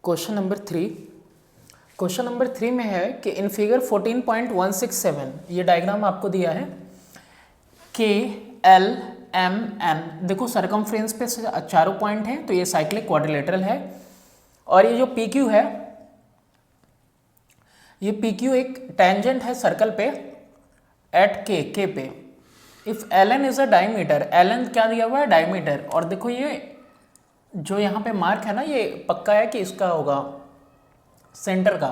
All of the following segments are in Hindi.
क्वेश्चन नंबर 3 में है कि इन फिगर 14.167 ये डायग्राम आपको दिया है के एल एम एन। देखो सरकमफ्रेंस पे चारों पॉइंट हैं तो ये साइक्लिक क्वाड्रिलेटरल है। और ये जो पी क्यू है, ये पी क्यू एक टेंजेंट है सर्कल पे एट के पे। If L N is a diameter, L N क्या दिया हुआ है? डायमीटर। और देखो ये जो यहाँ पे मार्क है ना, ये पक्का है कि इसका होगा सेंटर का।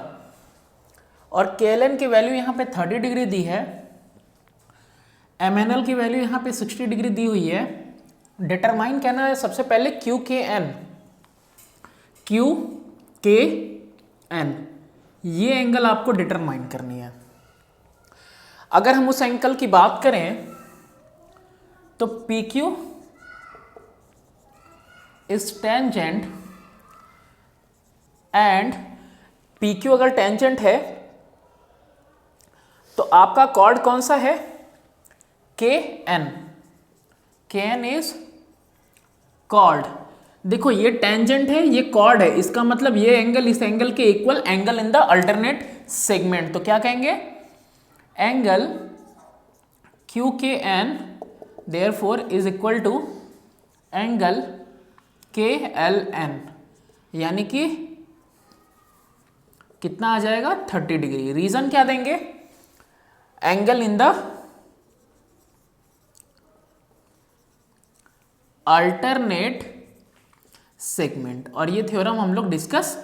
और के एल एन की वैल्यू यहाँ पे 30 डिग्री दी है, एम एन एल की वैल्यू यहाँ पे 60 डिग्री दी हुई है। डिटरमाइन कहना है सबसे पहले क्यू के एन, ये एंगल आपको डिटरमाइन करनी है। अगर हम उस एंगल की बात करें तो P Q is tangent and P Q अगर टेंजेंट है तो आपका कॉर्ड कौन सा है? के एन इज कॉर्ड। देखो ये टेंजेंट है, ये कॉर्ड है, इसका मतलब ये एंगल इस एंगल के equal, angle in the alternate segment. तो क्या कहेंगे? Angle Q K N therefore is equal to angle K L N, यानी कि कितना आ जाएगा? 30 डिग्री। रीजन क्या देंगे? Angle in the alternate segment. और ये थ्योरम हम लोग डिस्कस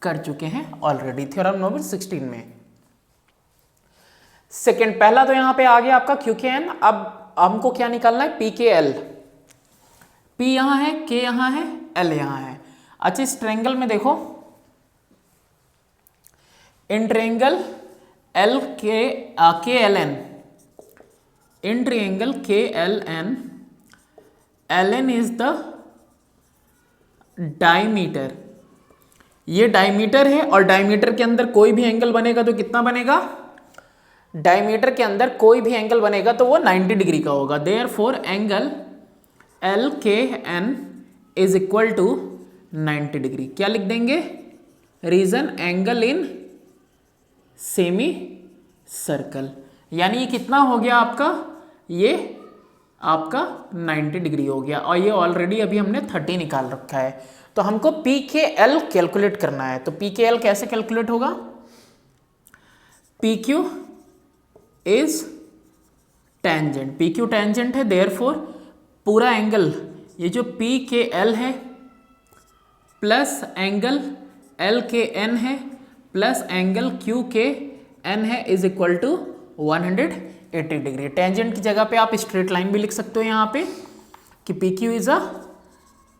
कर चुके हैं ऑलरेडी, थ्योरम नंबर 16 में। सेकेंड, पहला तो यहां पे आ गया आपका क्यू के एन। अब हमको क्या निकालना है? P K L. पी यहां है, के यहां है, एल यहां है। अच्छा, इस ट्रायंगल में देखो, in triangle L K L N, in triangle K L N is the diameter. ये डायमीटर है और डायमीटर के अंदर कोई भी एंगल बनेगा तो कितना बनेगा? डायमीटर के अंदर कोई भी एंगल बनेगा तो वो 90 डिग्री का होगा। Therefore angle L K N is equal to 90 degree. क्या लिख देंगे? Reason angle in semi circle, यानी ये कितना हो गया आपका? ये आपका 90 डिग्री हो गया। और ये ऑलरेडी अभी हमने 30 निकाल रखा है। तो हमको पी के एल कैलकुलेट करना है। तो पी के एल कैसे कैलकुलेट होगा? P Q is tangent, P Q tangent है, देयरफॉर पूरा एंगल, ये जो पी के एल है plus angle L K N है plus angle Q K N है is equal to 180 degree. Tangent की जगह पे आप स्ट्रेट लाइन भी लिख सकते हो यहाँ पे कि P Q is a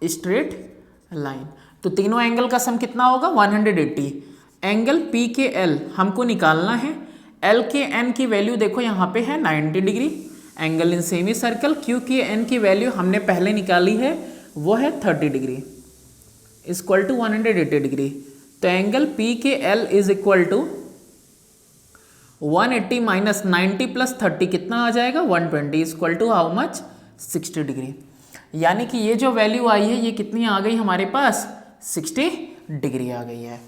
straight line. तो तीनों एंगल का सम कितना होगा? 180। एंगल पी के एल हमको निकालना है। एल के एन की वैल्यू देखो यहाँ पे है 90 degree. Angle in semi circle Q K N की वैल्यू हमने पहले निकाली है, वो है 30 डिग्री इक्वल टू 180 डिग्री। तो angle P K L is equal to 180 minus 90 plus 30 कितना आ जाएगा? 120 equal to how much? 60 degree. यानी कि ये जो वैल्यू आई है ये कितनी आ गई हमारे पास? 60 डिग्री आ गई है।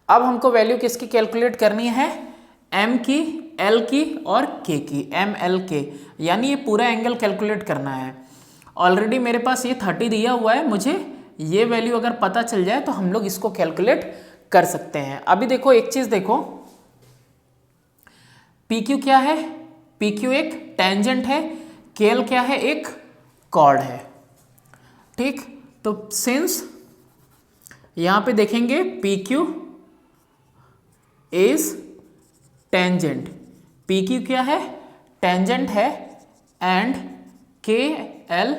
अब हमको वैल्यू किसकी कैलकुलेट करनी है? एम की, एल की और के की। एम एल के, यानी ये पूरा एंगल कैलकुलेट करना है। ऑलरेडी मेरे पास ये 30 दिया हुआ है, मुझे ये वैल्यू अगर पता चल जाए तो हम लोग इसको कैलकुलेट कर सकते हैं। अभी देखो एक चीज देखो, पी क्यू क्या है? पी क्यू एक टेंजेंट है, के एल क्या है? एक कॉर्ड है। ठीक, तो सिंस यहां पे देखेंगे P Q is tangent, P Q क्या है? टेंजेंट है, एंड के एल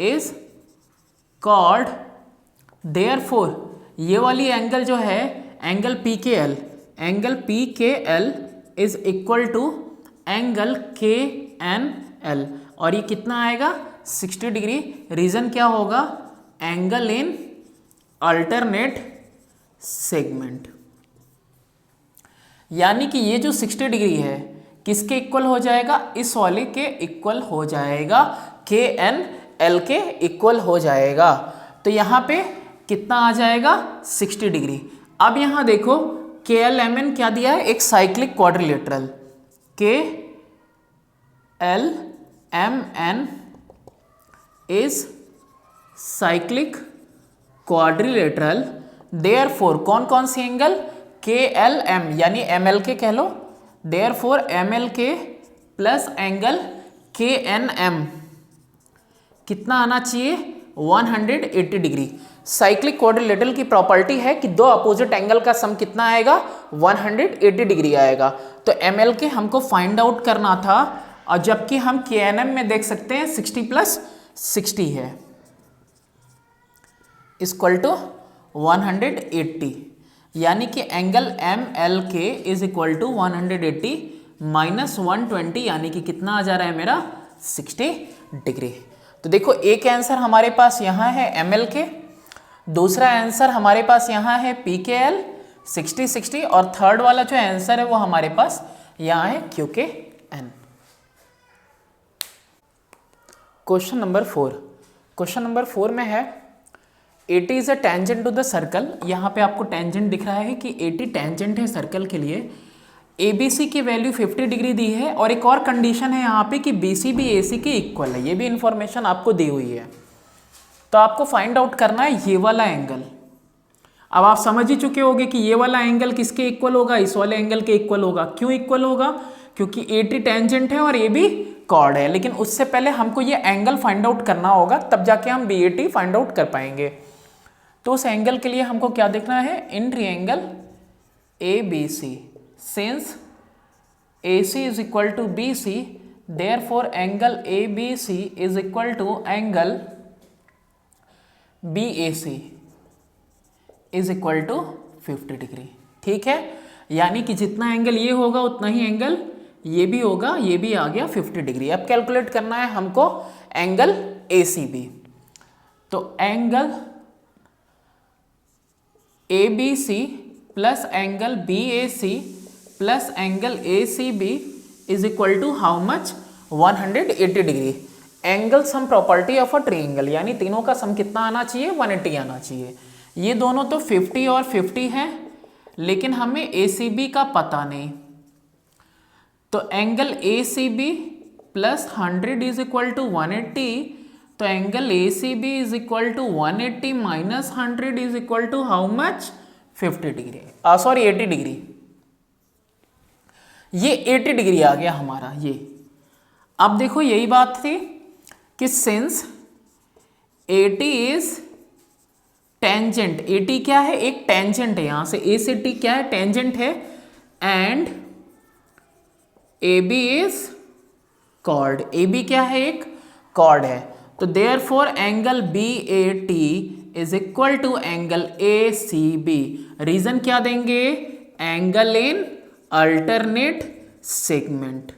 इज कॉर्ड। देयरफॉर ये वाली एंगल जो है angle P K L, angle P K L is equal to angle K N L. और ये कितना आएगा? 60 डिग्री। रीजन क्या होगा? Angle in alternate segment. यानी कि ये जो 60 डिग्री है किसके इक्वल हो जाएगा? इस वाले के इक्वल हो जाएगा, के एन एल के इक्वल हो जाएगा। तो यहाँ पे कितना आ जाएगा 60 डिग्री। अब यहां देखो KLMN क्या दिया है, एक cyclic quadrilateral, KLMN is cyclic quadrilateral, therefore कौन कौन सी एंगल, KLM यानी MLK कह लो, therefore MLK plus angle KNM कितना आना चाहिए 180 डिग्री। साइक्लिक क्वाड्रिलेटरल की प्रॉपर्टी है कि दो अपोजिट एंगल का सम कितना आएगा 180 डिग्री आएगा। तो MLK हमको फाइंड आउट करना था, और जबकि हम KNM में देख सकते हैं 60 प्लस 60 है इक्वल टू 180, यानी कि angle MLK is equal to 180 minus 120, यानी कि कितना आ जा रहा है मेरा 60 डिग्री। तो देखो एक आंसर हमारे पास यहाँ है MLK, दूसरा आंसर हमारे पास यहाँ है PKL 60-60, और थर्ड वाला जो आंसर है वो हमारे पास यहाँ है QKN। Question number 4, question number 4 में है AT is a tangent to the circle. यहाँ पे आपको टेंजेंट दिख रहा है कि AT टेंजेंट है सर्कल के लिए, ABC की वैल्यू 50 डिग्री दी है, और एक और कंडीशन है यहाँ पे कि BC भी AC के इक्वल है, ये भी इंफॉर्मेशन आपको दी हुई है। तो आपको फाइंड आउट करना है ये वाला एंगल। अब आप समझ ही चुके होंगे कि ये वाला एंगल किसके इक्वल होगा, इस वाले एंगल के इक्वल होगा। क्यों इक्वल होगा, क्योंकि AT टेंजेंट है और AB कॉर्ड है। लेकिन उससे पहले हमको ये एंगल फाइंड आउट करना होगा, तब जाके हम BAT फाइंड आउट कर पाएंगे। तो उस एंगल के लिए हमको क्या देखना है, in triangle ABC, since AC is equal to BC, therefore angle ABC is equal to angle BAC is equal to 50 degree. ठीक है, यानी कि जितना एंगल ये होगा उतना ही एंगल ये भी होगा, ये भी आ गया 50 डिग्री। अब कैलकुलेट करना है हमको एंगल ACB। तो angle ABC plus angle BAC plus angle ACB is equal to how much 180 degree. Angle sum property of a triangle, यानी तीनों का सम कितना आना चाहिए 180 आना चाहिए। ये दोनों तो 50 और 50 हैं, लेकिन हमें ACB का पता नहीं। तो angle ACB plus 100 is equal to 180, तो angle ACB is equal to 180 minus 100 is equal to how much 50 degree, sorry 80 degree. ये 80 डिग्री आ गया हमारा ये। अब देखो यही बात थी कि since AT is tangent, AT क्या है, एक टेंजेंट है, यहां से A से T क्या है, टेंजेंट है, and AB is chord, AB क्या है, एक कॉर्ड है। तो therefore angle BAT is equal to angle ACB। Reason क्या देंगे, एंगल इन अल्टरनेट सेगमेंट,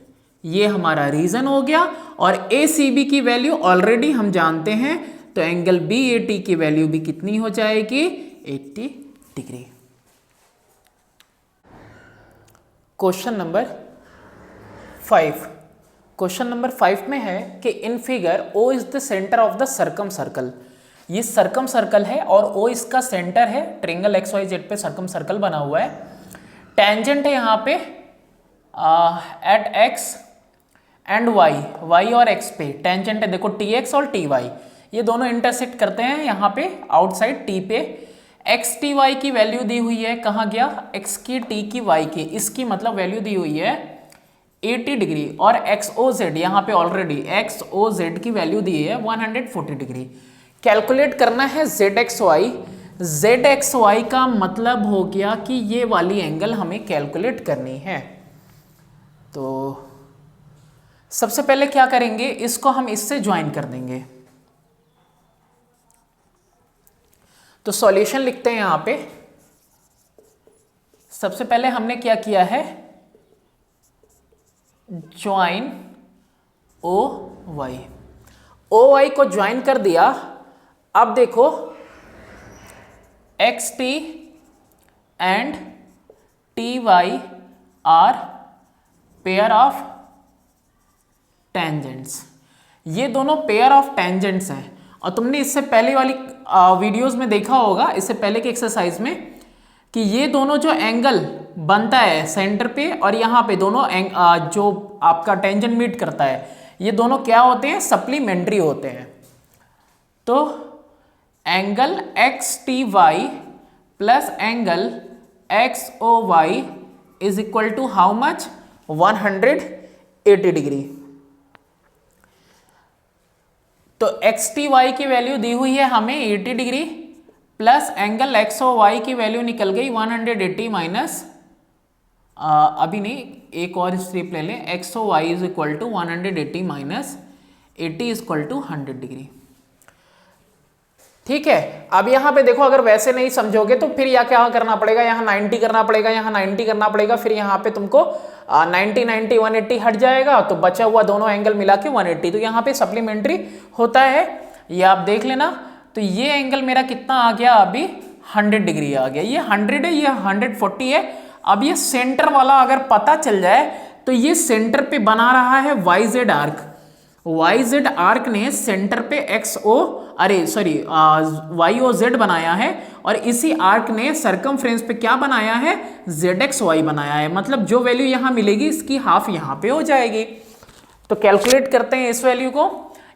ये हमारा रीजन हो गया। और ACB की वैल्यू ऑलरेडी हम जानते हैं, तो एंगल BAT की वैल्यू भी कितनी हो जाएगी 80 degree. Question number 5, question number 5 में है कि in figure O is the centre of the circum circle. ये सर्कम सर्कल है और O इसका सेंटर है, ट्रायंगल XYZ पे सर्कम सर्कल बना हुआ है। टेंजेंट है यहाँ पे एट X एंड Y और X पे टेंजेंट है। देखो TX और TY ये दोनों इंटरसेक्ट करते हैं यहाँ पे आउटसाइड T पे। XTY की वैल्यू दी हुई है, कहाँ गया, X की T की Y की, इसकी मतलब वैल्यू दी हुई है 80 डिग्री, और XOZ यहाँ पे ऑलरेडी XOZ की वैल्यू दी है 140 डिग्री। कैलकुलेट करना है ZXY। ZXY का मतलब हो गया कि ये वाली एंगल हमें कैलकुलेट करनी है। तो सबसे पहले क्या करेंगे, इसको हम इससे ज्वाइन कर देंगे। तो सॉल्यूशन लिखते हैं यहाँ पे। सबसे पहले हमने क्या किया है, ज्वाइन OY को ज्वाइन कर दिया। अब देखो XT and TY are pair of tangents, ये दोनों पेयर ऑफ टेंजेंट्स हैं। और तुमने इससे पहले वाली वीडियोस में देखा होगा, इससे पहले के एक्सरसाइज में, कि ये दोनों जो एंगल बनता है सेंटर पे और यहाँ पे दोनों जो आपका टेंजेंट मीट करता है, ये दोनों क्या होते हैं, सप्लीमेंट्री होते हैं। तो angle X T Y plus angle X O Y is equal to how much, 180 degree. तो एक्स टी वाई की वैल्यू दी हुई है हमें 80 degree, plus angle X O Y की वैल्यू निकल गई 180 माइनस, अभी नहीं, एक और स्टेप ले लें, X O Y is equal to 180 minus 80 is equal to 100 degree. ठीक है, अब यहां पे देखो, अगर वैसे नहीं समझोगे तो फिर या क्या करना पड़ेगा, यहाँ 90 करना पड़ेगा, यहाँ 90 करना पड़ेगा, फिर यहाँ पे तुमको 90 90 180 हट जाएगा, तो बचा हुआ दोनों एंगल मिला के 180, तो यहाँ पे सप्लीमेंट्री होता है, ये आप देख लेना। तो ये एंगल मेरा कितना आ गया, अभी 100 डिग्री आ गया, ये 100 है, ये 140 है। अब ये सेंटर वाला अगर पता चल जाए तो ये सेंटर पे बना रहा है Y Z arc, Y Z arc ने सेंटर पे वाई ओ जेड बनाया है, और इसी आर्क ने सरकमफ्रेंस पे क्या बनाया है, जेड एक्स वाई बनाया है। मतलब जो वैल्यू यहां मिलेगी इसकी हाफ यहां पे हो जाएगी। तो कैलकुलेट करते हैं इस वैल्यू को।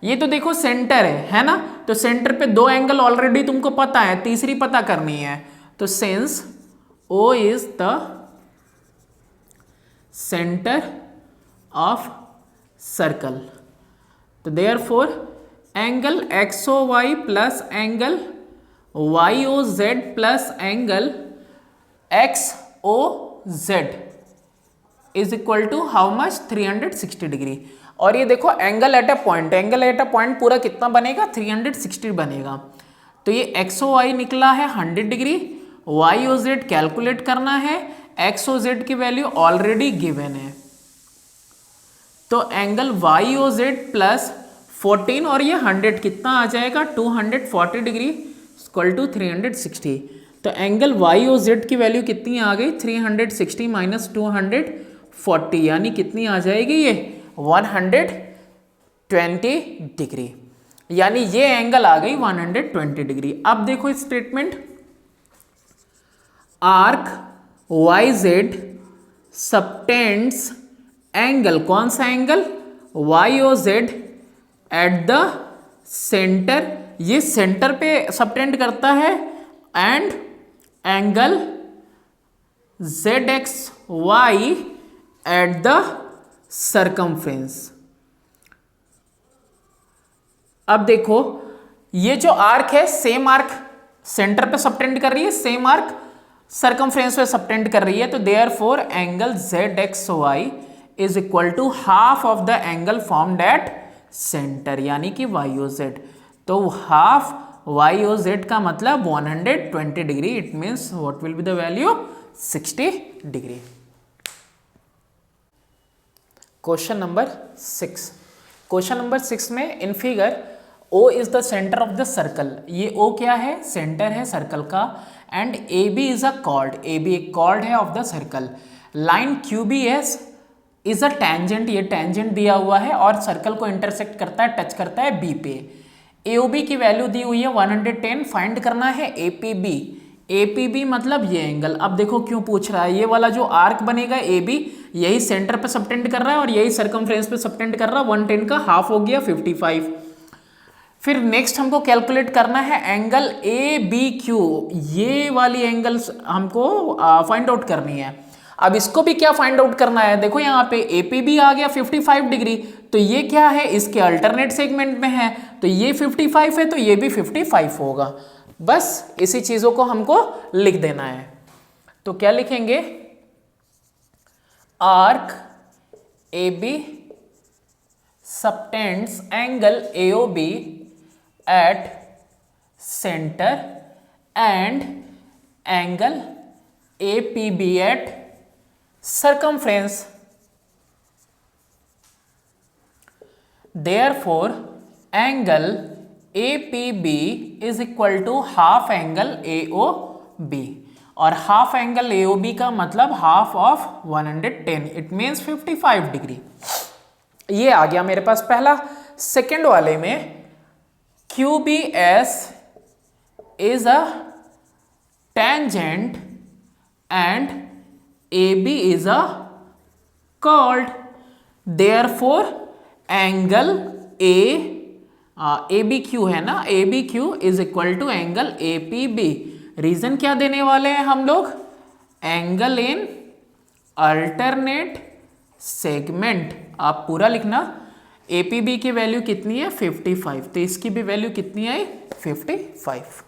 ये तो देखो सेंटर है ना, तो सेंटर पे दो एंगल ऑलरेडी तुमको पता है, तीसरी पता करनी है। तो since O is the center of circle, तो therefore angle XOY plus angle YOZ plus angle XOZ is equal to how much, 360 degree. और ये देखो angle at a point, angle at a point पूरा कितना बनेगा, 360 बनेगा। तो ये XOY निकला है 100 डिग्री, YOZ कैलकुलेट करना है, XOZ की वैल्यू ऑलरेडी गिवन है। तो एंगल YOZ प्लस 14 और ये 100 कितना आ जाएगा, 240 डिग्री इक्वल टू 360। तो एंगल YOZ की वैल्यू कितनी आ गई, 360 माइनस 240, यानी कितनी आ जाएगी ये 120 डिग्री, यानी ये एंगल आ गई 120 डिग्री। अब देखो statement, arc YZ subtends angle, कौन सा angle, YOZ at the centre, ये सेंटर पे सबटेंड करता है, and angle ZXY at the circumference. अब देखो ये जो आर्क है, सेम आर्क सेंटर पे सबटेंड कर रही है, सेम आर्क सरकमफ्रेंस पे सबटेंड कर रही है। तो therefore angle ZXY is equal to half of the angle formed at centre, यानी कि YOZ। तो हाफ YOZ का मतलब 120 degree, it means what will be the value, 60 degree. Question number 6, question number 6 में in figure O is the centre of the circle, ये O क्या है, सेंटर है सर्कल का, and AB is a cord, AB एक कॉर्ड है of the circle. Line QBS is a tangent, ये टेंजेंट दिया हुआ है और सर्कल को इंटरसेक्ट करता है, टच करता है B पे। AOB की वैल्यू दी हुई है 110, फाइंड करना है APB। APB मतलब ये एंगल। अब देखो क्यों पूछ रहा है, ये वाला जो आर्क बनेगा AB, यही सेंटर पे सबटेंड कर रहा है और यही सरकमफ्रेंस पे सबटेंड कर रहा है, 110 का हाफ हो गया 55। फिर नेक्स्ट हमको कैलकुलेट करना है एंगल ABQ, ये वाली एंगल्स हमको फाइंड आउट करनी है। अब इसको भी क्या फाइंड आउट करना है, देखो यहाँ पे APB आ गया 55 डिग्री, तो ये क्या है, इसके अल्टरनेट सेगमेंट में है, तो ये 55 है तो ये भी 55 होगा। बस इसी चीजों को हमको लिख देना है। तो क्या लिखेंगे, arc AB subtends angle AOB at center and angle APB at circumference. Therefore, angle APB is equal to half angle AOB, और हाफ एंगल AOB का मतलब half of 110, it means 55 degree. ये आ गया मेरे पास पहला। सेकेंड वाले में QBS is a tangent and AB is a chord. Therefore angle ABQ है ना, ABQ is equal to angle APB. Reason क्या देने वाले हैं हम लोग? Angle in alternate segment. आप पूरा लिखना. APB की वैल्यू कितनी है? 55. तो इसकी भी वैल्यू कितनी आई? 55.